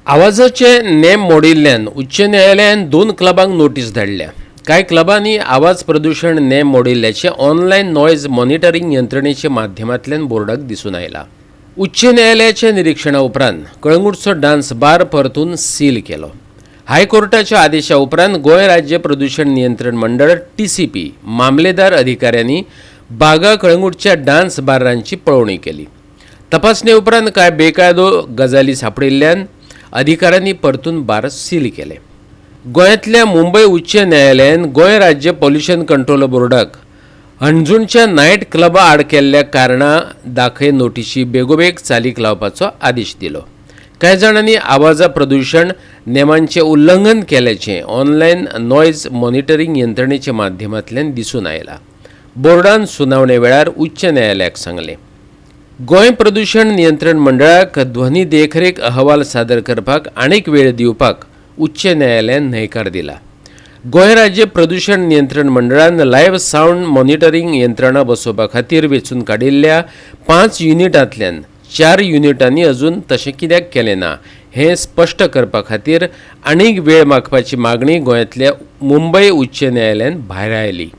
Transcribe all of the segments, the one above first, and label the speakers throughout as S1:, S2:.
S1: आवाजाचे नेम मोडिल्ल्यान उच्च न्यायालयान 2 क्लबांक नोटीस धाडल्या। कांय क्लबांनी आवाज प्रदूषण नेम मोडिल्ल्याचे ऑनलायन नॉयज मॉनिटरिंग यंत्रणेच्या माध्यमांतल्यान बोर्डाक दिसून आयला। उच्च न्यायालयाच्या निरीक्षणा उपरांत कळंगूटचो डान्स बार परतून सील केलो। हायकोर्टाच्या आदेशा उपरांत गोंय राज्य प्रदूषण नियंत्रण मंडळ TCP मामलेदार अधिकाऱ्यांनी बागा कळंगूटच्या डान्स बारांची पळोवणी केली। तपासणे उपरांत कांय बेकायदो गजाली सापडिल्ल्यान अधिकाऱ्यांनी परतून बार सील केले। गोंयांतल्या मुंबय उच्च न्यायालयान गोंय राज्य पॉल्युशन कंट्रोल बोर्डाक हणजूणच्या नायट क्लबा आड केल्ल्या कारणां दाखय नोटीशी बेगोबेग चालीक लावपाचो आदेश दिलो। कांय जाणांनी आवाजा प्रदूषण नेमांचें उल्लंघन केल्याचें ऑनलायन नॉयज मॉनिटरिंग यंत्रणेच्या माध्यमांतल्यान दिसून आयला। बोर्डान सुनावणे वेळार उच्च न्यायालयाक सांगलें। गोंय प्रदूषण नियंत्रण मंडळाक ध्वनी देखरेख अहवाल सादर करपाक आनीक वेळ दिवपाक उच्च न्यायालयान न्हयकार दिला। गोंय राज्य प्रदूषण नियंत्रण मंडळान लायव्ह सावंड मॉनिटरिंग यंत्रणा बसोवपा खातीर वेंचून काडिल्ल्या 5 युनिटांतल्यान 4 युनिटांनी अजून तशें कित्याक केलें ना हें स्पश्ट करपा खातीर आनीक वेळ मागपाची मागणी गोंयांतल्या मुंबय उच्च न्यायालयान भायर आयली।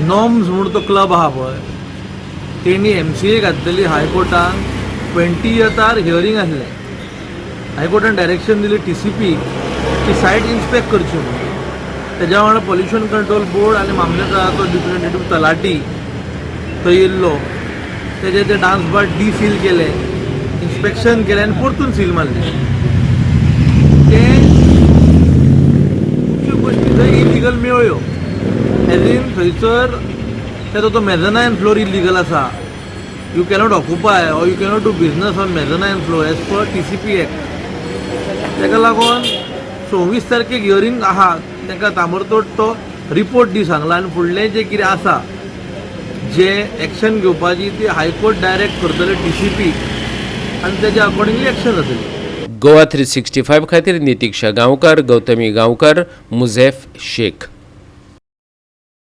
S2: नॉर्म्स म्हणून तो क्लब आहा पळय तेणी MCA घातलेली हायकोर्टान 20th हियरींग आसलें। हायकोर्टान डायरेक्शन दिली TCP की सायट इन्स्पेक्ट करची म्हणून। तेज्या वांगडा पॉल्युशन कंट्रोल बोर्ड आनी मामलेदाराचो रिप्रेझेंटेटीव तलाटी थंय येयल्लो। तेजे ते डान्स बार सील केले, इन्स्पेक्शन केलें आनी परतून सील मारले। ते खुबश्यो गोश्टी थंय इलिगल मेळ्ळ्यो। एज इन थंयसर तेजो तो मेझनायन फ्लोर इलिगल आसा। You cannot occupy or you cannot do business on mezzanine floor as per TCP act. तेका लागून 24 तारखेक हियरींग आहा, तांकां ताबडतोब तो रिपोर्ट दी सांगला आनी फुडलें जें कितें आसा जे एक्शन घेवपाची ती हायकोर्ट डायरेक्ट करतले TCP आनी तेज्या अकॉर्डिंगली एक्शन जातली।
S1: गोवा 365 खातीर नितीक्षा गांवकार, गौतमी गांवकार, मुझेफ शेख।